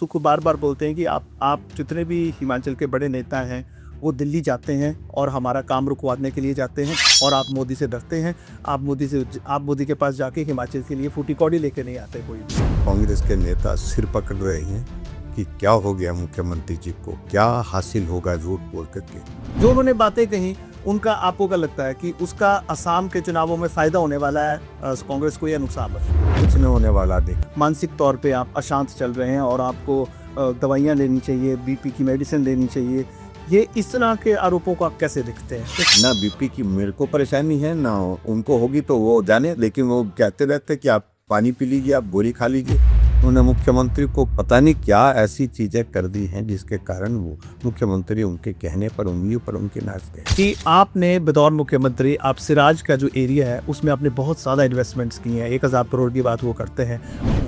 सुख बार बार बोलते हैं कि आप जितने भी हिमाचल के बड़े नेता हैं वो दिल्ली जाते हैं और हमारा काम रुकवाने के लिए जाते हैं और आप मोदी से डरते हैं। आप मोदी के पास जाके हिमाचल के लिए फूटी कौड़ी लेके नहीं आते कोई भी। कांग्रेस के नेता सिर पकड़ रहे हैं कि क्या हो गया मुख्यमंत्री जी को, क्या हासिल होगा झूठ बोल करके। जो उन्होंने बातें कही उनका आपको क्या लगता है कि उसका असम के चुनावों में फायदा होने वाला है कांग्रेस को या नुकसान? कुछ नहीं होने वाला। देख, मानसिक तौर पे आप अशांत चल रहे हैं और आपको दवाइयाँ लेनी चाहिए, बीपी की मेडिसिन लेनी चाहिए, ये इस तरह के आरोपों को आप कैसे देखते हैं? ना बीपी की मेरे को परेशानी है ना उनको होगी, तो वो जाने। लेकिन वो कहते रहते कि आप पानी पी लीजिए, आप गोली खा लीजिए। उन्होंने मुख्यमंत्री को पता नहीं क्या ऐसी चीजें कर दी हैं जिसके कारण वो मुख्यमंत्री उनके कहने पर, उंगलियों पर उनके नाच गए। कि आपने बतौर मुख्यमंत्री आप सिराज का जो एरिया है उसमें आपने बहुत ज़्यादा इन्वेस्टमेंट्स की हैं, 1000 करोड़ की बात वो करते हैं।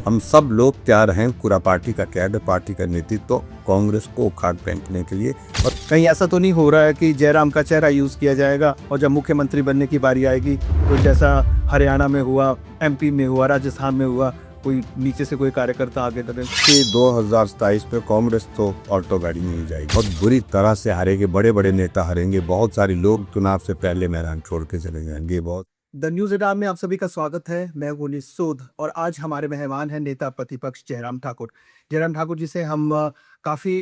हम सब लोग तैयार हैं, पूरा पार्टी का कैडर, पार्टी का नेतृत्व कांग्रेस को उखाड़ फेंकने के लिए। और कहीं ऐसा तो नहीं हो रहा है कि जयराम का चेहरा यूज़ किया जाएगा और जब मुख्यमंत्री बनने की बारी आएगी तो जैसा हरियाणा में हुआ, एमपी में हुआ, राजस्थान में हुआ, कोई नीचे से कोई कार्यकर्ता आगे बढ़े? 2027 में कांग्रेस तो ऑल्टो गाड़ी में ही जाएगी, बहुत बुरी तरह से हारेंगे, बड़े बड़े नेता हारेंगे, बहुत सारे लोग चुनाव से पहले मैदान छोड़ के चले जाएंगे। बहुत द न्यूज एडार में आप सभी का स्वागत है। मैं हूं निश सूद और आज हमारे मेहमान हैं नेता प्रतिपक्ष जयराम ठाकुर। जयराम ठाकुर जी से हम काफी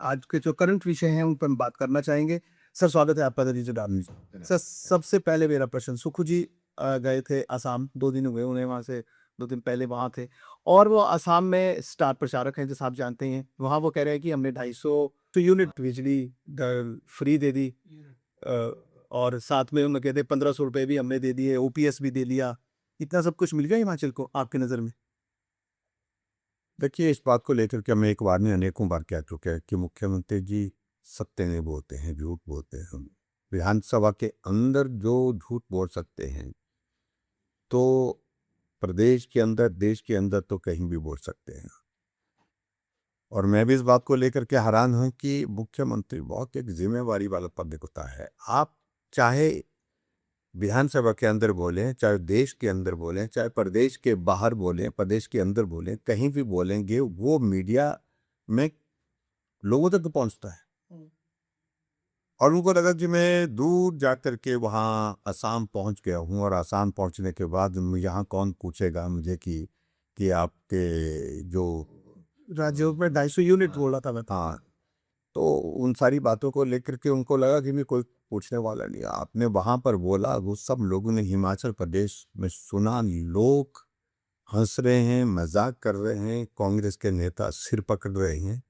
आज के जो करंट विषय हैं उन पर हम बात करना चाहेंगे। सर, स्वागत है आपका द न्यूज एडार में। सर, सबसे पहले मेरा प्रश्न, सुखू जी गए थे असम, 2 दिन हुए उन्हें वहां से, 2 दिन पहले वहां थे और वो असम में स्टार प्रचारक हैं जैसा आप जानते हैं। वहां वो कह रहे हैं कि हमने 250 यूनिट बिजली फ्री दे दी और साथ में उन्होंने कहते 1500 रुपए भी हमने दे दिए, ओपीएस भी दे दिया। इतना सब कुछ मिल गया हिमाचल को आपकी नज़र में? देखिए, इस बात को लेकर के हम एक बार नहीं अनेकों बार कह चुके हैं कि मुख्यमंत्री जी सत्य नहीं बोलते हैं, झूठ बोलते हैं। हम विधानसभा के अंदर जो झूठ बोल सकते हैं तो प्रदेश के अंदर, देश के अंदर तो कहीं भी बोल सकते हैं। और मैं भी इस बात को लेकर के हैरान हूं कि मुख्यमंत्री बहुत एक जिम्मेवारी वाला पद होता है। आप चाहे विधानसभा के अंदर बोलें, चाहे देश के अंदर बोलें, चाहे प्रदेश के बाहर बोलें, प्रदेश के अंदर बोलें, कहीं भी बोलेंगे, वो मीडिया में लोगों तक पहुंचता है। और उनको लगा कि मैं दूर जा कर के वहाँ असम पहुंच गया हूँ और असम पहुंचने के बाद यहाँ कौन पूछेगा मुझे कि आपके जो राज्यों में 250 यूनिट बोला था मैं। हाँ, तो उन सारी बातों को लेकर के उनको लगा कि मैं कोई पूछने वाला नहीं। आपने वहां पर बोला, वो सब लोगों ने हिमाचल प्रदेश में सुना, लोग हंस रहे हैं, मजाक कर रहे हैं, कांग्रेस के नेता सिर पकड़ रहे हैं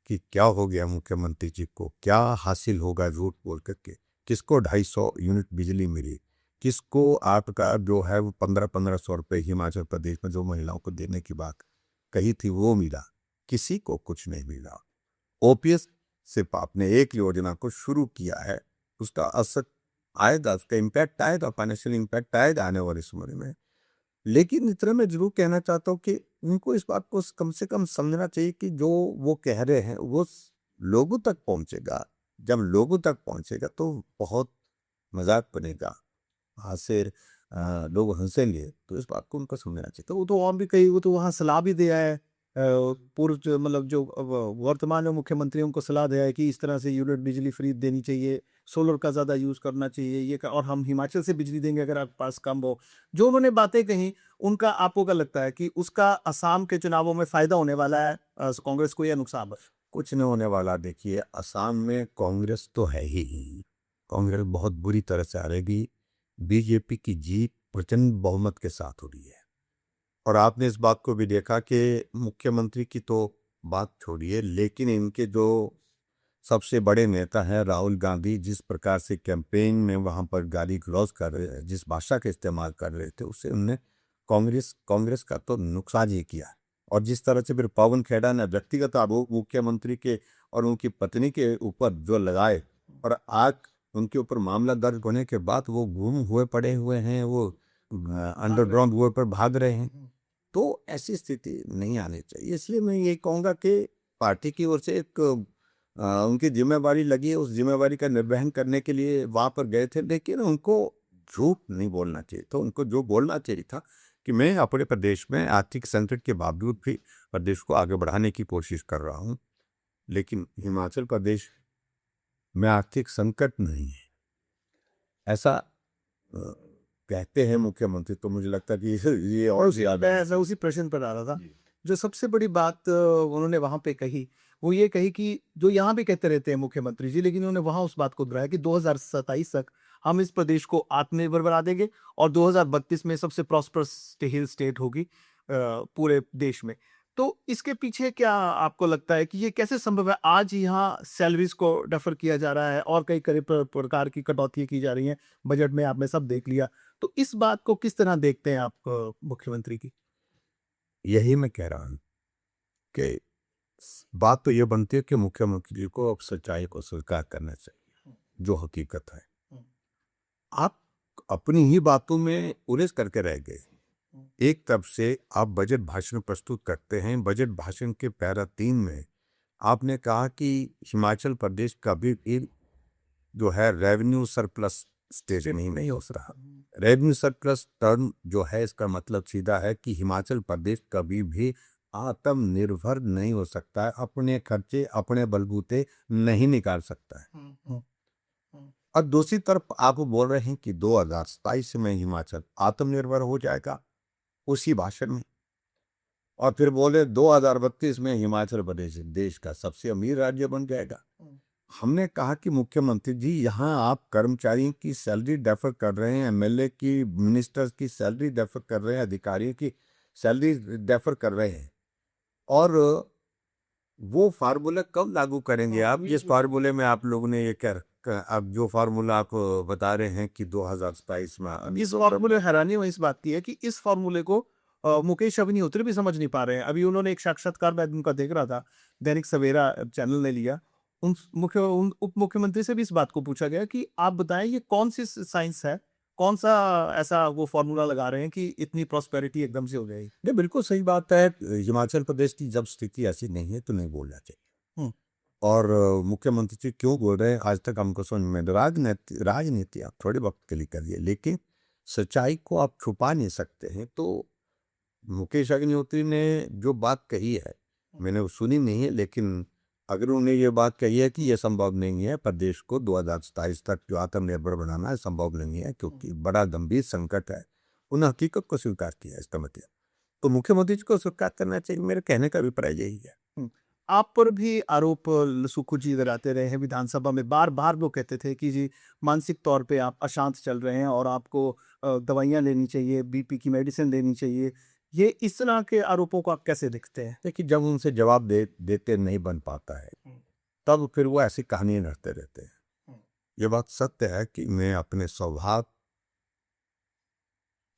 कि क्या हो गया मुख्यमंत्री जी को, क्या हासिल होगा झूठ बोल करके। किसको 250 यूनिट बिजली मिली, किसको आपका जो है वो 1500 रुपये हिमाचल प्रदेश में जो महिलाओं को देने की बात कही थी वो मिला, किसी को कुछ नहीं मिला। ओपीएस सिर्फ आपने एक योजना को शुरू किया है, उसका असर आएगा, उसका इम्पैक्ट आएगा, फाइनेंशियल इम्पैक्ट आएगा आने वाले समय में। लेकिन इतना मैं जरूर कहना चाहता हूँ कि उनको इस बात को कम से कम समझना चाहिए कि जो वो कह रहे हैं वो लोगों तक पहुंचेगा। जब लोगों तक पहुंचेगा तो बहुत मजाक बनेगा, हास्य लोग हंसेंगे, तो इस बात को उनको समझना चाहिए। तो वो तो और भी कई, वो तो वहाँ सलाह भी दिया है, पूर्व मतलब जो वर्तमान में मुख्यमंत्री उनको सलाह दिया है कि इस तरह से यूनिट बिजली फ्री देनी चाहिए, सोलर का ज़्यादा यूज़ करना चाहिए, और हम हिमाचल से बिजली देंगे अगर आपके पास कम हो। जो उन्होंने बातें कही उनका आपको क्या लगता है कि उसका असम के चुनावों में फायदा होने वाला है कांग्रेस को या नुकसान? बस कुछ नहीं होने वाला। देखिए, असम में कांग्रेस तो है ही, कांग्रेस बहुत बुरी तरह से हारेगी। बीजेपी की जीत प्रचंड बहुमत के साथ हो रही है। और आपने इस बात को भी देखा कि मुख्यमंत्री की तो बात छोड़िए, लेकिन इनके जो सबसे बड़े नेता हैं राहुल गांधी, जिस प्रकार से कैंपेन में वहां पर गाली गलौज कर रहे, जिस भाषा का इस्तेमाल कर रहे थे, उससे उन्होंने कांग्रेस का तो नुकसान ही किया। और जिस तरह से फिर पवन खेड़ा ने व्यक्तिगत आरोप मुख्यमंत्री के और उनकी पत्नी के ऊपर जो लगाए, और आज उनके ऊपर मामला दर्ज होने के बाद वो गुम हुए पड़े हुए हैं, वो अंडरग्राउंड हुए पर भाग रहे हैं, तो ऐसी स्थिति नहीं आनी चाहिए। इसलिए मैं ये कहूँगा कि पार्टी की ओर से एक उनकी जिम्मेवारी लगी है, उस जिम्मेवारी का निर्वहन करने के लिए वहाँ पर गए थे। लेकिन उनको झूठ नहीं बोलना चाहिए, तो उनको जो बोलना चाहिए था कि मैं अपने प्रदेश में आर्थिक संकट के बावजूद भी प्रदेश को आगे बढ़ाने की कोशिश कर रहा हूँ, लेकिन हिमाचल प्रदेश में आर्थिक संकट नहीं है ऐसा कहते हैं मुख्यमंत्री, तो मुझे लगता है कि ये और ज्यादा मैं ऐसा उसी प्रश्न पर आ रहा था। जो सबसे बड़ी बात उन्होंने वहां पे कही, वो ये कही कि जो यहाँ भी कहते रहते हैं मुख्यमंत्री जी, लेकिन उन्होंने वहां उस बात को दोहराया कि 2027 तक हम इस प्रदेश को आत्मनिर्भर बना देंगे और 2032 में सबसे प्रॉस्परस हिल स्टेट होगी पूरे देश में। तो इसके पीछे क्या आपको लगता है कि ये कैसे संभव है? आज यहाँ सैलरीज को डेफर किया जा रहा है और कई प्रकार की कटौती की जा रही हैं, बजट में आपने सब देख लिया। तो इस बात को किस तरह देखते हैं आप मुख्यमंत्री की? यही मैं कह रहा हूँ कि बात तो ये बनती है कि मुख्यमंत्री जी को अब सच्चाई को स्वीकार करना चाहिए, जो हकीकत है। आप अपनी ही बातों में उलझ करके रह गए। एक तरफ से आप बजट भाषण प्रस्तुत करते हैं, बजट भाषण के पैरा 3 में आपने कहा कि हिमाचल प्रदेश कभी भी जो है रेवेन्यू सरप्लस स्टेट नहीं हो रहा। रेवेन्यू सरप्लस टर्म जो है, इसका मतलब सीधा है कि हिमाचल प्रदेश कभी भी आत्मनिर्भर नहीं हो सकता है, अपने खर्चे अपने बलबूते नहीं निकाल सकता है। और दूसरी तरफ आप बोल रहे हैं कि 2027 में हिमाचल आत्मनिर्भर हो जाएगा उसी भाषण में, और फिर बोले 2032 में हिमाचल प्रदेश देश का सबसे अमीर राज्य बन जाएगा। हमने कहा कि मुख्यमंत्री जी, यहाँ आप कर्मचारियों की सैलरी डेफर कर रहे हैं, एमएलए की, मिनिस्टर्स की सैलरी डेफर कर रहे हैं, अधिकारियों की सैलरी डेफर कर रहे हैं, और वो फार्मूला कब लागू करेंगे आप? जिस फार्मूले में आप लोगों ने ये कर अब जो फार्मूला आप बता रहे हैं कि 2027 में इस फॉर्मूले हैरानी में इस बात की है कि इस फॉर्मूले को मुकेश अग्निहोत्री भी समझ नहीं पा रहे हैं। अभी उन्होंने एक साक्षात्कार मैं उनका देख रहा था, दैनिक सवेरा चैनल ने लिया। उन उप मुख्यमंत्री से भी इस बात को पूछा गया कि आप बताएं ये कौन सी साइंस है, कौन सा ऐसा वो फॉर्मूला लगा रहे हैं कि इतनी प्रॉस्पेरिटी एकदम से हो जाएगी। नहीं, बिल्कुल सही बात है। हिमाचल प्रदेश की जब स्थिति ऐसी नहीं है तो नहीं बोलना चाहिए। और मुख्यमंत्री जी क्यों बोल रहे हैं आज तक हमको समझ में, राजनीति आप थोड़े वक्त के लिए करिए, लेकिन सच्चाई को आप छुपा नहीं सकते हैं। तो मुकेश अग्निहोत्री ने जो बात कही है, मैंने वो सुनी नहीं है, लेकिन अगर उन्होंने ये बात कही है कि ये संभव नहीं है, प्रदेश को 2027 तक जो आत्मनिर्भर बनाना है संभव नहीं है क्योंकि बड़ा गंभीर संकट है, उन हकीकत को स्वीकार किया इसका मतलब। तो मुख्यमंत्री जी को स्वीकार करना चाहिए, मेरे कहने का अभिप्राय यही है। आप पर भी आरोप सुखू जी लगाते रहे हैं विधानसभा में, बार बार वो कहते थे कि जी मानसिक तौर पे आप अशांत चल रहे हैं और आपको दवाइयाँ लेनी चाहिए, बीपी की मेडिसिन लेनी चाहिए। ये इस तरह के आरोपों को आप कैसे देखते हैं? देखिए, जब उनसे जवाब देते नहीं बन पाता है, तब फिर वो ऐसी कहानियां रटते रहते हैं। ये बात सत्य है कि मैं अपने स्वभाव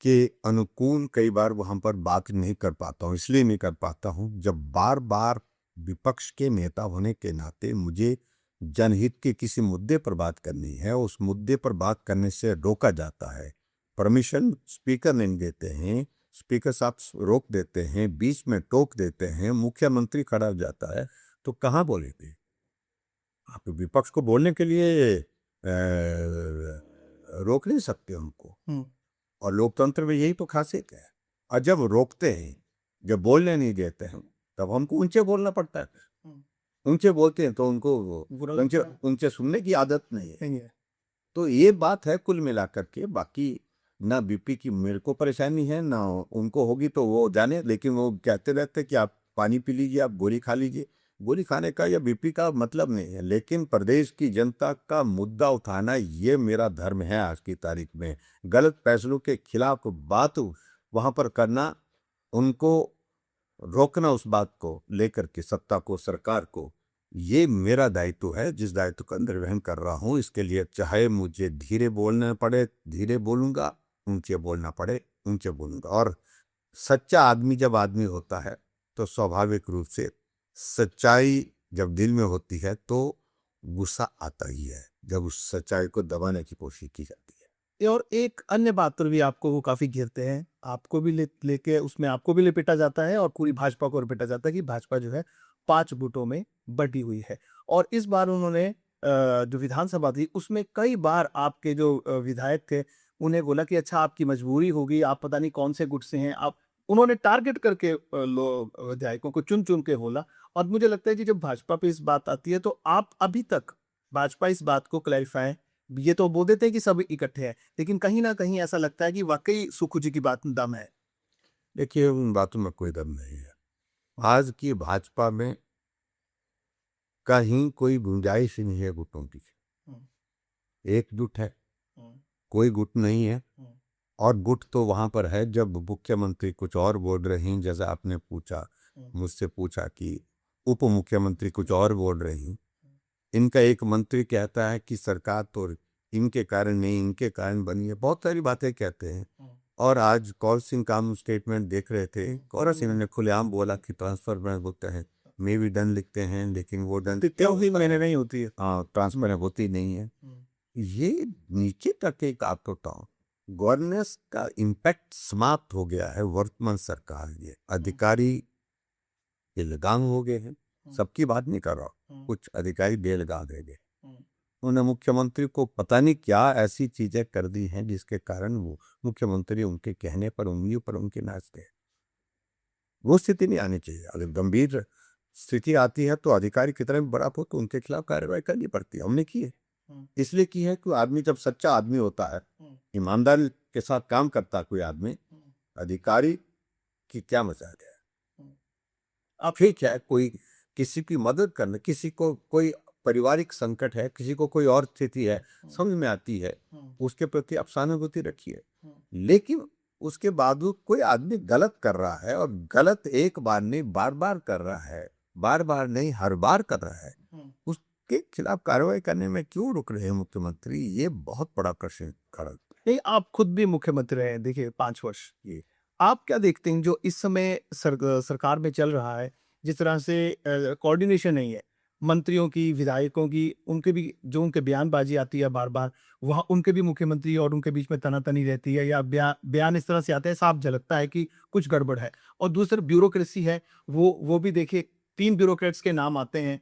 के अनुकूल कई बार वहां पर बात नहीं कर पाता हूँ। इसलिए नहीं कर पाता हूँ, जब बार बार विपक्ष के नेता होने के नाते मुझे जनहित के किसी मुद्दे पर बात करनी है, उस मुद्दे पर बात करने से रोका जाता है। परमिशन स्पीकर नहीं देते हैं, स्पीकर साहब रोक देते हैं, बीच में टोक देते हैं, मुख्यमंत्री खड़ा हो जाता है, तो कहाँ बोलेंगे? आप विपक्ष को बोलने के लिए रोक नहीं सकते उनको। और लोकतंत्र में यही तो खासियत है। और जब रोकते हैं, जब बोलने नहीं देते हैं, तब हमको ऊंचे बोलना पड़ता है। ऊंचे बोलते हैं तो उनको उनसे सुनने की आदत नहीं है। तो ये बात है कुल मिलाकर के। बाकी ना बीपी की मेरे को परेशानी है, ना उनको होगी, तो वो जाने। लेकिन वो कहते रहते हैं कि आप पानी पी लीजिए, आप गोली खा लीजिए। गोली खाने का या बीपी का मतलब नहीं है, लेकिन प्रदेश की जनता का मुद्दा उठाना ये मेरा धर्म है। आज की तारीख में गलत फैसलों के खिलाफ बात वहां पर करना, उनको रोकना, उस बात को लेकर के सत्ता को, सरकार को, ये मेरा दायित्व है, जिस दायित्व का निर्वहन कर रहा हूं। इसके लिए चाहे मुझे धीरे बोलना पड़े धीरे बोलूंगा, ऊंचे बोलना पड़े ऊंचे बोलूंगा। और सच्चा आदमी जब आदमी होता है तो स्वाभाविक रूप से सच्चाई जब दिल में होती है तो गुस्सा आता ही है, जब उस सच्चाई को दबाने की कोशिश की जाती है। और एक अन्य बात पर भी आपको वो काफी घेरते हैं, आपको भी लेके उसमें आपको भी लपेटा जाता है और पूरी भाजपा को लपेटा जाता है कि भाजपा जो है 5 गुटों में बटी हुई है। और इस बार उन्होंने जो विधानसभा थी उसमें कई बार आपके जो विधायक थे उन्हें बोला कि अच्छा आपकी मजबूरी होगी, आप पता नहीं कौन से गुट से हैं, आप उन्होंने टारगेट करके विधायकों को चुन-चुन के बोला और मुझे लगता है कि जब भाजपा पे इस बात आती है तो आप अभी तक भाजपा इस बात को क्लैरिफाई ये तो बोल देते हैं कि सब इकट्ठे हैं, लेकिन कहीं न कहीं ऐसा लगता है कि वाक़ई सुक्खू जी की बात में दम है। देखिए, उन बातों में कोई दम नहीं है। आज की भाजपा में कहीं कोई गुंजाइश ही नहीं है गुटों की। हुँ, एकजुट है, हुँ, कोई गुट नहीं है। हुँ, और गुट तो वहाँ पर है जब मुख्यमंत्री कुछ और बोल रही हैं, जैसा आपने पूछा, हुँ, मुझसे पूछा कि उप मुख्यमंत्री कुछ और बोल रही हैं। इनका एक मंत्री कहता है कि सरकार तो इनके कारण नहीं, इनके कारण बनी है। बहुत सारी बातें कहते हैं। हुँ, और आज कौर सिंह का हम स्टेटमेंट देख रहे थे। कौर सिंह ने खुलेआम बोला कि ट्रांसफर होता है, मे भी डन लिखते हैं, लेकिन वो डन क्यों ही महीने नहीं होती है। ट्रांसफर होती नहीं है। हुँ, ये नीचे तक एक आपको बताऊं, गवर्नेंस का इम्पैक्ट समाप्त हो गया है। वर्तमान सरकार ये अधिकारी ये लगाम हो गए हैं। हुँ, सबकी बात नहीं कर रहा, हुँ, कुछ अधिकारी बेलगाम रह गए। हुँ, उन्होंने मुख्यमंत्री को पता नहीं क्या ऐसी चीजें कर दी हैं जिसके कारण वो मुख्यमंत्री उनके कहने पर उंगलियों पर उनके नाचते हैं। वो स्थिति नहीं आनी चाहिए। अगर गंभीर स्थिति आती है तो अधिकारी कितना भी बड़ा हो तो उनके खिलाफ कार्रवाई करनी पड़ती है। हमने की है, हुँ, इसलिए की है कि आदमी जब सच्चा आदमी होता है, हुँ, ईमानदारी के साथ काम करता है कोई आदमी, हुँ, अधिकारी की क्या मजाल है। हुँ, अब ठीक है, कोई किसी की मदद करना, किसी को कोई पारिवारिक संकट है, किसी को कोई और स्थिति है, हुँ, समझ में आती है, हुँ, उसके प्रति आप सहानुभूति रखिए। हुँ, लेकिन उसके बावजूद कोई आदमी गलत कर रहा है और गलत एक बार नहीं बार बार कर रहा है, बार बार नहीं हर बार कर रहा है, हुँ। उसके खिलाफ कार्रवाई करने में क्यों रुक रहे हैं मुख्यमंत्री? ये बहुत बड़ा प्रश्न खड़ा है। नहीं, आप खुद भी मुख्यमंत्री रहे हैं, देखिए 5 वर्ष। ये आप क्या देखते हैं जो इस समय सरकार में चल रहा है, जिस तरह से कोऑर्डिनेशन नहीं है, मंत्रियों की, विधायकों की, उनके भी जो उनके बयानबाज़ी आती है बार-बार, वहाँ उनके भी मुख्यमंत्री और उनके बीच में तना-तनी रहती है या बयान इस तरह से आते हैं, साफ झलकता है कि कुछ गड़बड़ है। और दूसरा ब्यूरोक्रेसी है, वो भी देखिए 3 ब्यूरोक्रेट्स के नाम आते हैं।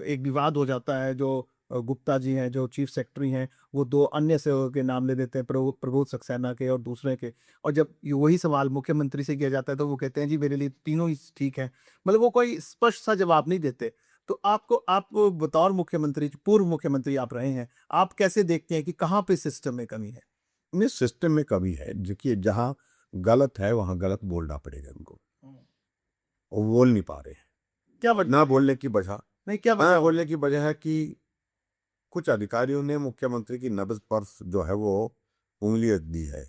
एक विवाद हो जाता है जो गुप्ता जी हैं, जो चीफ सेक्रेटरी हैं, वो 2 अन्य से के नाम ले देते हैं, प्रबोध सक्सेना के और दूसरे के। और जब ये वही सवाल मुख्यमंत्री से किया जाता है तो वो कहते हैं जी मेरे लिए तीनों ही ठीक हैं। मतलब वो कोई स्पष्ट सा जवाब नहीं देते। तो आप बतौर मुख्यमंत्री पूर्व मुख्यमंत्री आप रहे हैं, आप कैसे देखते हैं कि कहाँ पे सिस्टम में कमी है? इस सिस्टम में कमी है। देखिए, जहाँ गलत है वहाँ गलत बोलना पड़ेगा उनको, हुँ। और बोल नहीं पा रहे हैं। क्या वजह ना बोलने की वजह, नहीं क्या ना वजह बोलने की वजह है कि कुछ अधिकारियों ने मुख्यमंत्री की नब्ज पर जो है वो उंगली रख दी है,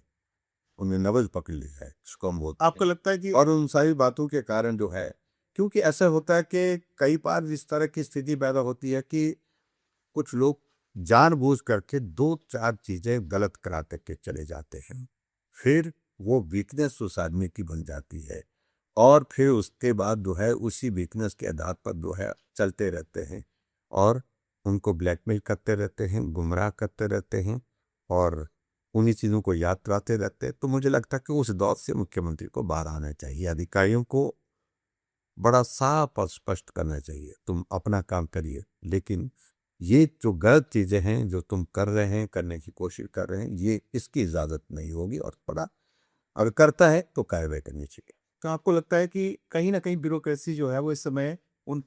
उन्हें नब्ज पकड़ ली है, इसको हम बोलते आपको हैं। लगता है कि और उन सारी बातों के कारण जो है, क्योंकि ऐसा होता है कि कई बार इस तरह की स्थिति पैदा होती है कि कुछ लोग जानबूझ करके 2-4 चीजें गलत कराते के चले जाते हैं। फिर वो वीकनेस उस आदमी की बन जाती है और फिर उसके बाद जो है उसी वीकनेस के आधार पर जो है चलते रहते हैं और उनको ब्लैकमेल करते रहते हैं, गुमराह करते रहते हैं और उन्हीं चीज़ों को याद कराते रहते हैं। तो मुझे लगता है कि उस दौर से मुख्यमंत्री को बाहर आना चाहिए। अधिकारियों को बड़ा साफ और स्पष्ट करना चाहिए, तुम अपना काम करिए, लेकिन ये जो गलत चीजें हैं जो तुम कर रहे हैं, करने की कोशिश कर रहे हैं, ये इसकी इजाजत नहीं होगी। और बड़ा अगर करता है तो कार्रवाई करनी चाहिए। तो आपको लगता है कि कहीं न कहीं ब्यूरोक्रेसी जो है वो इस समय उन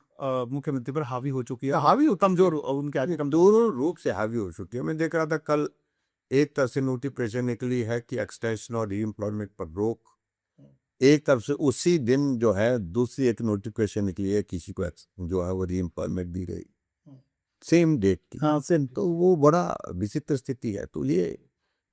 मुख्यमंत्री पर हावी हो चुकी है, हावी हो कमज़ोर उनके आगे कमज़ोर दोनों रूप से हावी हो चुकी है। मैं देख रहा था कल एक तरफ से नोटिफिकेशन निकली है कि एक्सटेंशन और रीएम्प्लॉयमेंट पर रोक, एक तरफ से उसी दिन जो है दूसरी एक नोटिफिकेशन निकली है, किसी को जो है वो रीएम्प्लॉयमेंट दी गई सेम डेट की। हाँ, सेम। तो वो बड़ा विचित्र स्थिति है। तो ये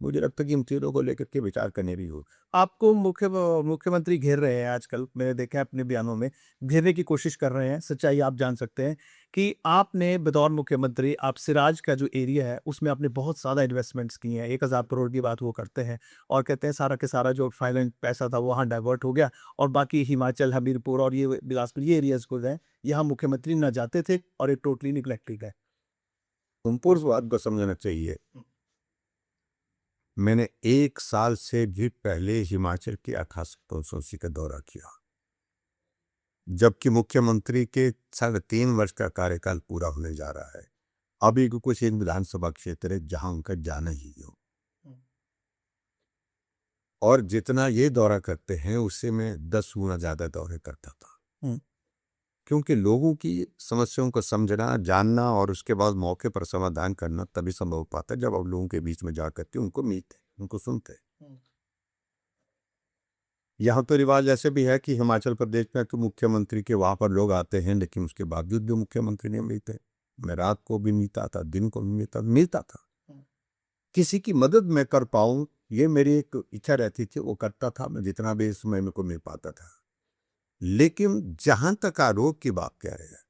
मुझे लगता है कि इन चीज़ों को लेकर के विचार करने भी हो। आपको मुख्यमंत्री घेर रहे हैं आजकल, मैंने देखा है अपने बयानों में, घेरने की कोशिश कर रहे हैं, सच्चाई आप जान सकते हैं कि आपने बतौर मुख्यमंत्री आप सिराज का जो एरिया है, उसमें आपने बहुत ज़्यादा इन्वेस्टमेंट्स की हैं, 1000 करोड़ की बात वो करते हैं और कहते हैं सारा के सारा जो फाइनेंस पैसा था, वो वहाँ डाइवर्ट हो गया और बाकी हिमाचल, हमीरपुर और ये बिलासपुर ये एरियाज़ को गए, यहाँ मुख्यमंत्री ना जाते थे और ये टोटली निग्लेक्टेड है। तुमको इस बात को समझना चाहिए। मैंने 1 साल से भी पहले हिमाचल की 88 कॉन्स्टिट्यूंसी का दौरा किया, जबकि मुख्यमंत्री के 3.5 वर्ष का कार्यकाल पूरा होने जा रहा है। अभी कुछ एक विधानसभा क्षेत्र है जहां उनका जाना ही हो। और जितना ये दौरा करते हैं उससे मैं 10 गुना ज़्यादा दौरे करता था। हुँ। क्योंकि लोगों की समस्याओं को समझना, जानना और उसके बाद मौके पर समाधान करना तभी संभव हो पाता है जब आप लोगों के बीच में जा करके उनको मिलते हैं, उनको सुनते हैं। हुँ। यहाँ तो रिवाज ऐसे भी है कि हिमाचल प्रदेश में तो मुख्यमंत्री के वहाँ पर लोग आते हैं, लेकिन उसके बावजूद भी मुख्यमंत्री नहीं मिलते। मैं रात को भी मिलता था, दिन को भी मिलता था। हुँ। किसी की मदद मैं कर पाऊँ, ये मेरी एक इच्छा रहती थी, वो करता था, मैं जितना भी इस समय मेरे को मिल पाता था। लेकिन जहाँ तक आरोप की बात कह रहे हैं,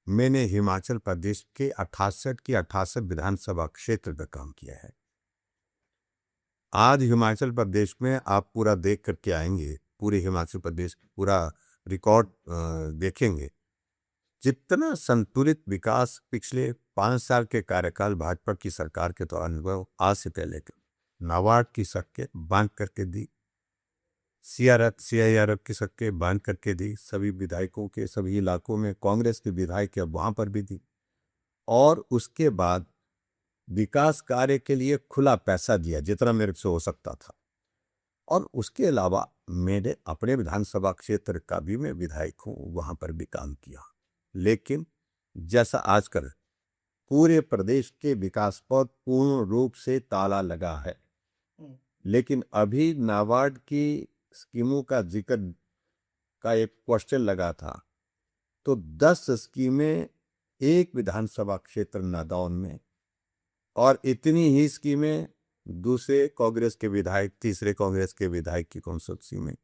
मैंने हिमाचल प्रदेश के 68 की 68 विधानसभा क्षेत्र में काम किया है। आज हिमाचल प्रदेश में आप पूरा देख करके आएंगे, पूरे हिमाचल प्रदेश पूरा रिकॉर्ड देखेंगे, जितना संतुलित विकास पिछले 5 साल के कार्यकाल भाजपा की सरकार के दौरान हुआ, आज से पहले के नाबार्ड की सड़कें बांध करके दी, CIRF की सड़कें बांध करके दी, सभी विधायकों के सभी इलाकों में कांग्रेस के विधायक वहां पर भी दी, और उसके बाद विकास कार्य के लिए खुला पैसा दिया जितना मेरे से हो सकता था। और उसके अलावा मैंने अपने विधानसभा क्षेत्र का भी मैं विधायक हूँ, वहां पर भी काम किया। लेकिन जैसा आजकल पूरे प्रदेश के विकास पर पूर्ण रूप से ताला लगा है, लेकिन अभी नाबार्ड की स्कीमों का जिक्र का एक क्वेश्चन लगा था, तो 10 स्कीमें एक विधानसभा क्षेत्र नादौन में, और इतनी ही स्कीमें दूसरे कांग्रेस के विधायक, तीसरे कांग्रेस के विधायक की कॉन्स्टिट्यूंसी में,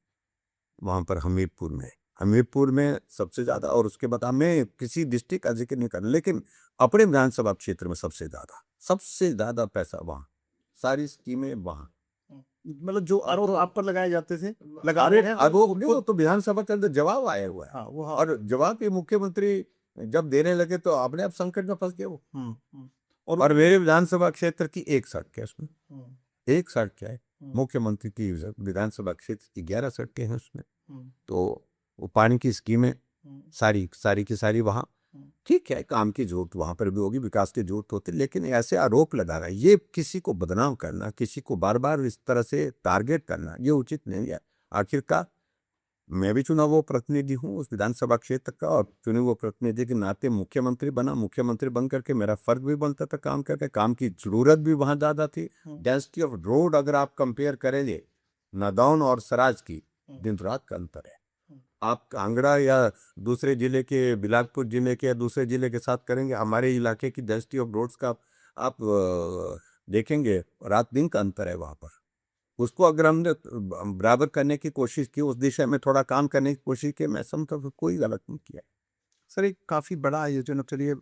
वहां पर हमीरपुर में सबसे ज्यादा, और उसके बाद मैं किसी डिस्ट्रिक्ट का जिक्र नहीं कर रहा, लेकिन अपने विधानसभा क्षेत्र में सबसे ज्यादा पैसा वहां, सारी स्कीमें वहां। मतलब जो आरोप आप पर लगाए जाते थे, लगा अरे रहे हैं अब वो तो विधानसभा के अंदर जवाब आया हुआ है। हाँ, वो हाँ। और जवाब भी मुख्यमंत्री जब देने लगे तो अपने आप संकट में फंस गए वो। हुँ, हुँ। और मेरे विधानसभा क्षेत्र की एक सड़क है उसमें, हुँ, एक सड़क क्या है, हुँ, मुख्यमंत्री की विधानसभा क्षेत्र की 11 सड़कें हैं उसमें। हुँ, तो वो पानी की स्कीमें हुँ, सारी की सारी वहाँ, हुँ। ठीक है, काम की जरूरत वहां पर भी होगी, विकास की जरूरत होती, लेकिन ऐसे आरोप लगाना, ये किसी को बदनाम करना, किसी को बार बार इस तरह से टारगेट करना, ये उचित नहीं है। आखिरकार मैं भी चुना हुआ प्रतिनिधि हूँ उस विधानसभा क्षेत्र का, और चुने हुए प्रतिनिधि के नाते मुख्यमंत्री बन करके मेरा फर्ज भी बनता था काम करके, काम की जरूरत भी वहां ज्यादा थी। डेंसिटी ऑफ रोड अगर आप कंपेयर करेंगे नादौन और सराज की, दिन रात का अंतर है। आप कांगड़ा या दूसरे जिले के, बिलासपुर जिले के या दूसरे जिले के साथ करेंगे, हमारे इलाके की डेंसिटी ऑफ रोड्स का आप देखेंगे, रात दिन का अंतर है वहां पर। उसको अगर हमने बराबर करने की कोशिश की, उस दिशा में थोड़ा काम करने की कोशिश की, मैं समझता हूँ कोई गलत नहीं किया। सर, एक काफ़ी बड़ा आयोजन, अब चलिए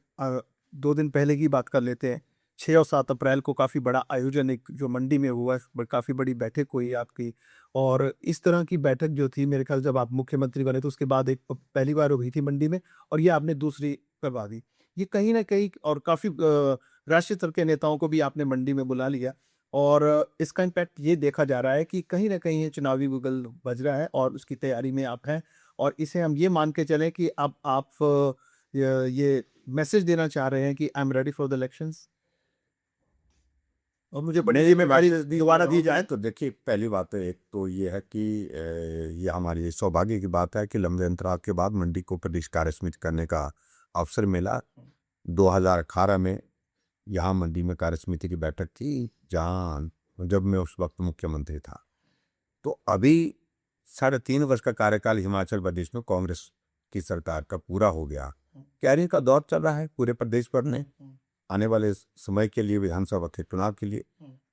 2 दिन पहले की बात कर लेते हैं। 6 और 7 अप्रैल को काफ़ी बड़ा आयोजन एक जो मंडी में हुआ, काफ़ी बड़ी बैठक हुई आपकी, और इस तरह की बैठक जो थी मेरे ख्याल जब आप मुख्यमंत्री बने तो उसके बाद एक पहली बार हुई थी मंडी में, और ये आपने दूसरी करवा दी। ये कहीं न कहीं, और काफ़ी राष्ट्रीय स्तर के नेताओं को भी आपने मंडी में बुला लिया, और इसका इम्पैक्ट ये देखा जा रहा है कि कहीं न कहीं ये चुनावी बुगल बज रहा है और उसकी तैयारी में आप हैं, और इसे हम ये मान के चलें कि अब आप ये मैसेज देना चाह रहे हैं कि I am ready for the elections, और मुझे बड़ी नहीं, मैं जिम्मेदारी दोबारा दी जाए। तो देखिए, पहली बात है, एक तो ये है कि ये हमारी सौभाग्य की बात है कि लंबे अंतराल के बाद मंडी को प्रदेश कार्य समिति करने का अवसर मिला। 2018 में यहाँ मंडी में कार्य समिति की बैठक थी, जहाँ जब मैं उस वक्त मुख्यमंत्री था। तो अभी 3.5 वर्ष का कार्यकाल हिमाचल प्रदेश में कांग्रेस की सरकार का पूरा हो गया। कैरियर का दौर चल रहा है पूरे प्रदेश भर में, आने वाले समय के लिए, विधानसभा के चुनाव के लिए।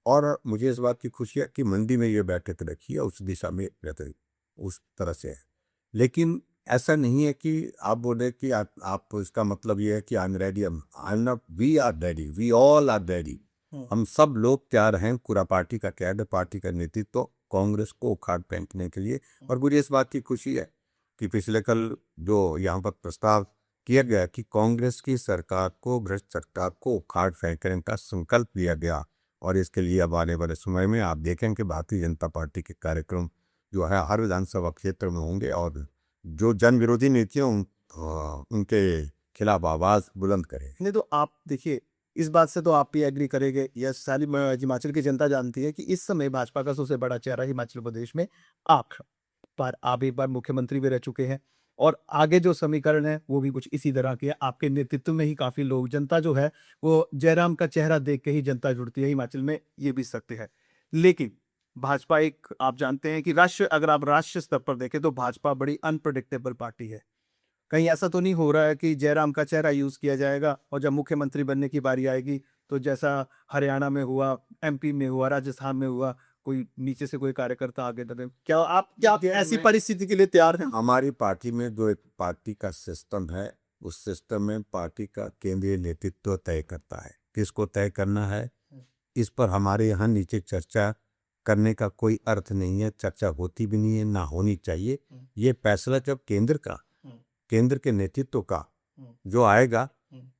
और मुझे इस बात की खुशी है कि मंडी में ये बैठक रखी है, उस दिशा में रहते उस तरह से है। लेकिन ऐसा नहीं है कि आप बोले कि आप इसका मतलब ये है कि I am ready, I am not, we are ready, we all are ready. हम सब लोग तैयार हैं, पूरा पार्टी का कैडर, पार्टी का नेतृत्व तो कांग्रेस को उखाड़ फेंकने के लिए। और मुझे इस बात की खुशी है कि पिछले कल जो यहाँ पर प्रस्ताव किया गया कि कांग्रेस की सरकार को, भ्रष्ट सरकार को उखाड़ फेंकने का संकल्प लिया गया, और इसके लिए अब आने वाले समय में आप देखें कि भारतीय जनता पार्टी के कार्यक्रम जो है हर विधानसभा क्षेत्र में होंगे, और जो जन विरोधी नीतियां उनके खिलाफ आवाज बुलंद करें। नहीं तो आप देखिए, इस बात से तो आप भी एग्री करेंगे, यह सारी हिमाचल की जनता जानती है कि इस समय भाजपा का सबसे बड़ा चेहरा हिमाचल प्रदेश में आप हैं। पर आप एक बार मुख्यमंत्री भी रह चुके हैं और आगे जो समीकरण है वो भी कुछ इसी तरह के है। आपके नेतृत्व में ही काफ़ी लोग जनता जो है वो जयराम का चेहरा देख के ही जनता जुड़ती है हिमाचल में, ये भी सत्य है। लेकिन भाजपा एक आप जानते हैं कि अगर आप राष्ट्रीय स्तर पर देखें तो भाजपा बड़ी अनप्रेडिक्टेबल पार्टी है। कहीं ऐसा तो नहीं हो रहा है कि जयराम का चेहरा यूज़ किया जाएगा और जब मुख्यमंत्री बनने की बारी आएगी, तो जैसा हरियाणा में हुआ, एमपी में हुआ, राजस्थान में हुआ, कोई नीचे से कोई कार्यकर्ता आगे बढ़े। क्या ऐसी परिस्थिति के लिए तैयार हैं? हमारी पार्टी में जो एक पार्टी का सिस्टम है, उस सिस्टम में पार्टी का केंद्रीय नेतृत्व तय करता है किसको तय करना है। इस पर हमारे यहाँ नीचे चर्चा करने का कोई अर्थ नहीं है, चर्चा होती भी नहीं है, ना होनी चाहिए। ये फैसला जब केंद्र के नेतृत्व का जो आएगा,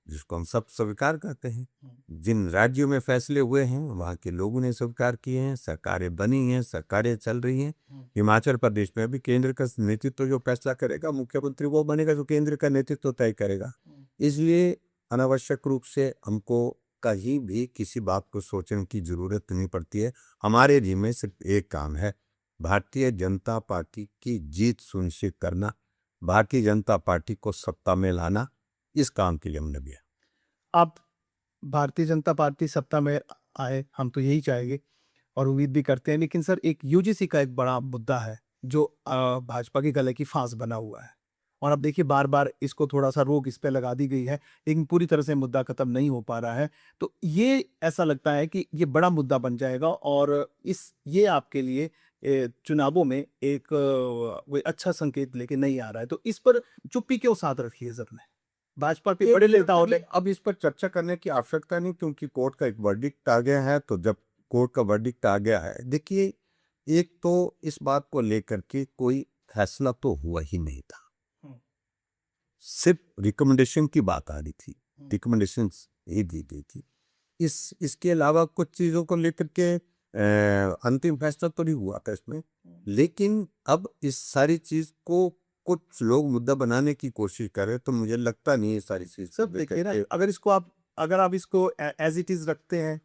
जिसको हम सब स्वीकार करते हैं, जिन राज्यों में फैसले हुए हैं वहाँ के लोगों ने स्वीकार किए हैं, सरकारें बनी हैं, सरकारें चल रही हैं। हिमाचल प्रदेश में भी केंद्र का नेतृत्व जो फैसला करेगा, मुख्यमंत्री वो बनेगा जो केंद्र का नेतृत्व तय करेगा। इसलिए अनावश्यक रूप से हमको कहीं भी किसी बात को सोचने की जरूरत नहीं पड़ती है। हमारे जिम्मे सिर्फ एक काम है, भारतीय जनता पार्टी की जीत सुनिश्चित करना, भारतीय जनता पार्टी को सत्ता में लाना। इस काम के लिए हमने भी आप भारतीय जनता पार्टी सत्ता में आए, हम तो यही चाहेंगे और उम्मीद भी करते हैं। लेकिन सर एक यूजीसी का एक बड़ा मुद्दा है जो भाजपा के गले की फांस बना हुआ है और अब देखिए बार-बार इसको थोड़ा-सा रोक इस पे लगा दी गई है, लेकिन पूरी तरह से मुद्दा खत्म नहीं हो पा रहा है। तो ये ऐसा लगता है कि ये बड़ा मुद्दा बन जाएगा और ये आपके लिए चुनावों में एक कोई अच्छा संकेत लेके नहीं आ रहा है। तो इस पर चुप्पी क्यों साध रखी है सर ने? भाजपा के बड़े नेता और अब इस पर चर्चा करने की आवश्यकता नहीं, क्योंकि कोर्ट का एक वर्डिक्ट आ गया है। तो जब कोर्ट का वर्डिक्ट आ गया है, देखिए, एक तो इस बात को लेकर के कोई फैसला तो हुआ ही नहीं था, सिर्फ रिकमेंडेशन की बात आ रही थी, रिकमेंडेशन ही दी गई थी। इसके अलावा कुछ चीजों को लेकर के अंतिम फैसला तो नहीं हुआ था इसमें। लेकिन अब इस सारी चीज को कुछ लोग मुद्दा बनाने की कोशिश कर रहे हैं, तो मुझे लगता नहीं है सारी चीज सब देखिए ना, अगर आप इसको एज इट इज रखते हैं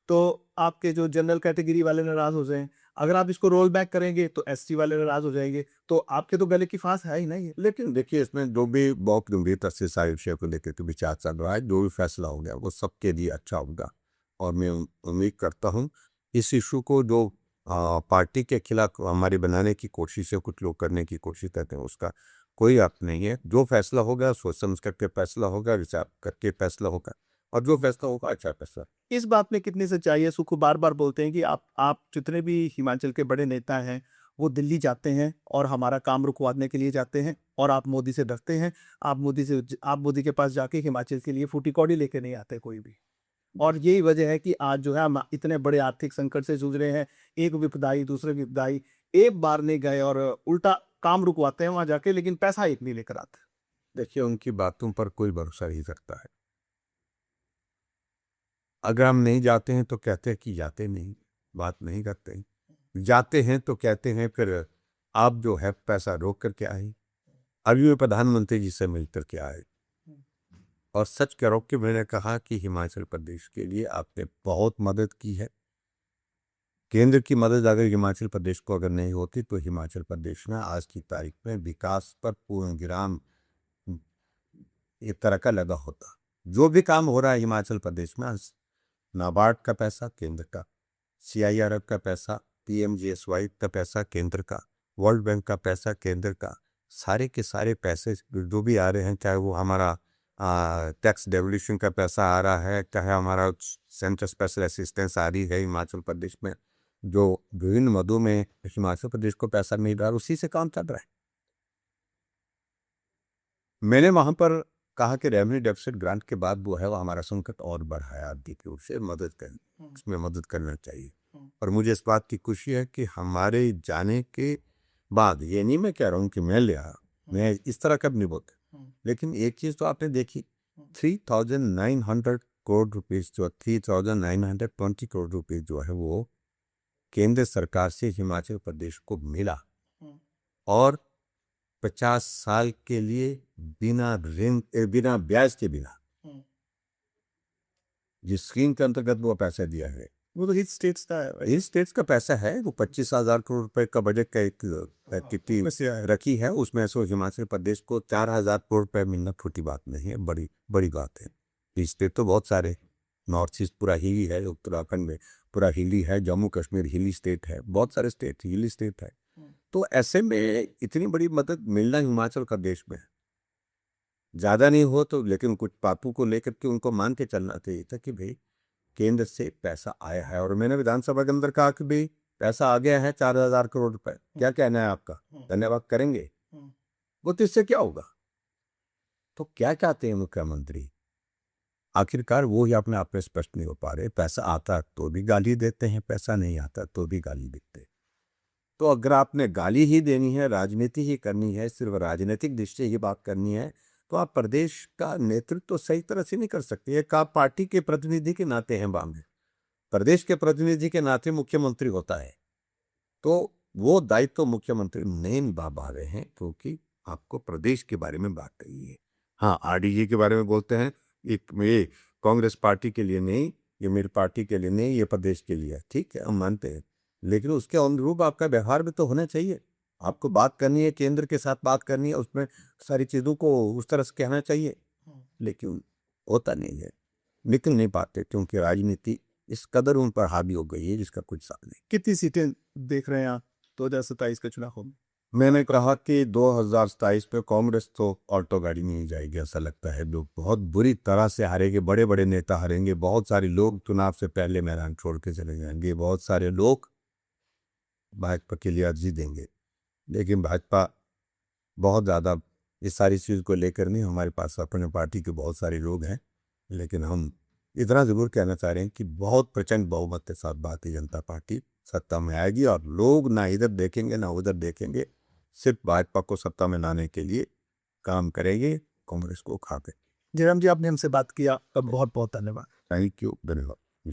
तो आपके जो जनरल कैटेगरी वाले नाराज हो जाएं, अगर आप इसको रोल बैक करेंगे तो एसटी वाले नाराज हो जाएंगे, तो आपके तो गले की फांस है ही ना ये। लेकिन देखिए, इसमें जो भी बहुत गंभीरता से सारे विषय को लेकर के विचार चल रहा है, जो भी फैसला हो गया वो सबके लिए अच्छा होगा। और मैं उम्मीद करता हूँ इस इशू को जो पार्टी के खिलाफ हमारे बनाने की कोशिश है, कुछ लोग करने की कोशिश करते हैं, उसका कोई अर्थ नहीं है। जो फैसला होगा सोच समझ करके फैसला होगा, विचार करके फैसला होगा, और जो फैसला होगा अच्छा फैसला। इस बात में कितनी सच्चाई है? सुखू बार-बार बोलते हैं कि आप जितने भी हिमाचल के बड़े नेता हैं, वो दिल्ली जाते हैं और हमारा काम रुकवाने के लिए जाते हैं और आप मोदी से डरते हैं। आप मोदी के पास जाके हिमाचल के लिए फूटी-कौड़ी लेके नहीं आते कोई भी। और यही वजह है कि आज जो है हम इतने बड़े आर्थिक संकट से जूझ रहे हैं। एक विपदाई, दूसरे विपदाई, एक बार नहीं गए और उल्टा काम रुकवाते हैं वहाँ जाके, लेकिन पैसा एक नहीं लेकर आते। देखिए, उनकी बातों पर कोई भरोसा नहीं करता है। अगर हम नहीं जाते हैं तो कहते हैं कि जाते नहीं, बात नहीं करते हैं। जाते हैं तो कहते हैं फिर आप जो है पैसा रोक करके आए। अभी मैं प्रधानमंत्री जी से मिल करके आए और सच करो कि मैंने कहा कि हिमाचल प्रदेश के लिए आपने बहुत मदद की है। केंद्र की मदद अगर हिमाचल प्रदेश को अगर नहीं होती तो हिमाचल प्रदेश में आज की तारीख में विकास पर पूर्ण विराम एक तरह का लगा होता। जो भी काम हो रहा है हिमाचल प्रदेश में, नाबार्ड का पैसा केंद्र का, CIRF का पैसा, PMGSY का पैसा केंद्र का, वर्ल्ड बैंक का पैसा केंद्र का, सारे के सारे पैसे जो भी आ रहे हैं, चाहे वो हमारा टैक्स डेवल्यूशन का पैसा आ रहा है, चाहे हमारा सेंट्रल स्पेशल असिस्टेंस आ रही है हिमाचल प्रदेश में, जो विभिन्न मदों में हिमाचल प्रदेश को पैसा मिल रहा है, उसी से काम चल रहा है। मैंने वहां पर कहा कि रेवेन्यू डेफिसिट ग्रांट के बाद वो है वो हमारा संकट और बढ़ाया, दी की ओर से मदद करनी, उसमें मदद करना चाहिए। और मुझे इस बात की खुशी है कि हमारे जाने के बाद, ये नहीं मैं कह रहा हूँ कि मैं ले आया, मैं इस तरह का भी नहीं बोलता, लेकिन एक चीज तो आपने देखी, 3900 करोड़ रुपीज जो 3920 करोड़ रुपीज जो है वो केंद्र सरकार से हिमाचल प्रदेश को मिला, और 50 साल के लिए बिना ऋण बिना ब्याज के बिना जिस स्कीम के अंतर्गत वो पैसा दिया है वो तो हिल स्टेट्स का है इन स्टेट्स का पैसा है। वो 25,000 करोड़ रुपए का बजट का एक कितनी वैसे है। रखी है, उसमें से हिमाचल प्रदेश को 4,000 करोड़ रुपए मिलना छोटी बात नहीं है, बड़ी बड़ी बात है। ये स्टेट तो बहुत सारे, नॉर्थ ईस्ट पूरा हिली है, उत्तराखंड में पूरा हिली है, जम्मू कश्मीर हिली स्टेट है, बहुत सारे स्टेट हिली स्टेट है। तो ऐसे में इतनी बड़ी मदद मिलना हिमाचल प्रदेश में ज्यादा नहीं हो तो, लेकिन कुछ बातों को लेकर के उनको मान के चलना चाहिए था कि भाई केंद्र से पैसा आया है। और मैंने विधानसभा के अंदर कहा कि भाई पैसा आ गया है 4,000 करोड़ रुपए, क्या कहना है आपका, धन्यवाद करेंगे। वो तो इससे क्या होगा? तो क्या चाहते हैं मुख्यमंत्री? आखिरकार वो ही अपने आप में स्पष्ट नहीं हो पा रहे। पैसा आता तो भी गाली देते हैं, पैसा नहीं आता तो भी गाली देते हैं। तो अगर आपने गाली ही देनी है, राजनीति ही करनी है, सिर्फ राजनीतिक दृष्टि ही बात करनी है, तो आप प्रदेश का नेतृत्व तो सही तरह से नहीं कर सकते। एक आप पार्टी के प्रतिनिधि के नाते हैं बांगे, प्रदेश के प्रतिनिधि के नाते मुख्यमंत्री होता है, तो वो दायित्व तो मुख्यमंत्री नहीं निभा पा रहे हैं, क्योंकि आपको प्रदेश के बारे में बात करनी है। हाँ, आरडीजी के बारे में बोलते हैं, ये कांग्रेस पार्टी के लिए नहीं, ये मेरी पार्टी के लिए नहीं, ये प्रदेश के लिए है, ठीक है, हम मानते हैं, लेकिन उसके अनुरूप आपका व्यवहार भी तो होना चाहिए। आपको बात करनी है, केंद्र के साथ बात करनी है, उसमें सारी चीज़ों को उस तरह से कहना चाहिए, लेकिन होता नहीं है, निकल नहीं पाते, क्योंकि राजनीति इस कदर उन पर हावी हो गई है जिसका कुछ साल नहीं। कितनी सीटें देख रहे हैं आप 2027 के चुनाव में? मैंने कहा कि 2027 में कांग्रेस तो ऑल्टो गाड़ी में ही जाएगी, ऐसा लगता है। लोग बहुत बुरी तरह से हारेंगे, बड़े बड़े नेता हारेंगे, बहुत सारे लोग चुनाव से पहले मैदान छोड़ के चले जाएंगे, बहुत सारे लोग भाजपा के लिए अर्जी देंगे। लेकिन भाजपा बहुत ज़्यादा इस सारी चीज़ को लेकर नहीं, हमारे पास अपने पार्टी के बहुत सारे लोग हैं, लेकिन हम इतना ज़रूर कहना चाह रहे हैं कि बहुत प्रचंड बहुमत के साथ भारतीय जनता पार्टी सत्ता में आएगी, और लोग ना इधर देखेंगे ना उधर देखेंगे, सिर्फ भाजपा को सत्ता में लाने के लिए काम करेंगे, कांग्रेस को खा के। जयराम जी, आपने हमसे बात किया, बहुत बहुत धन्यवाद। थैंक यू, धन्यवाद।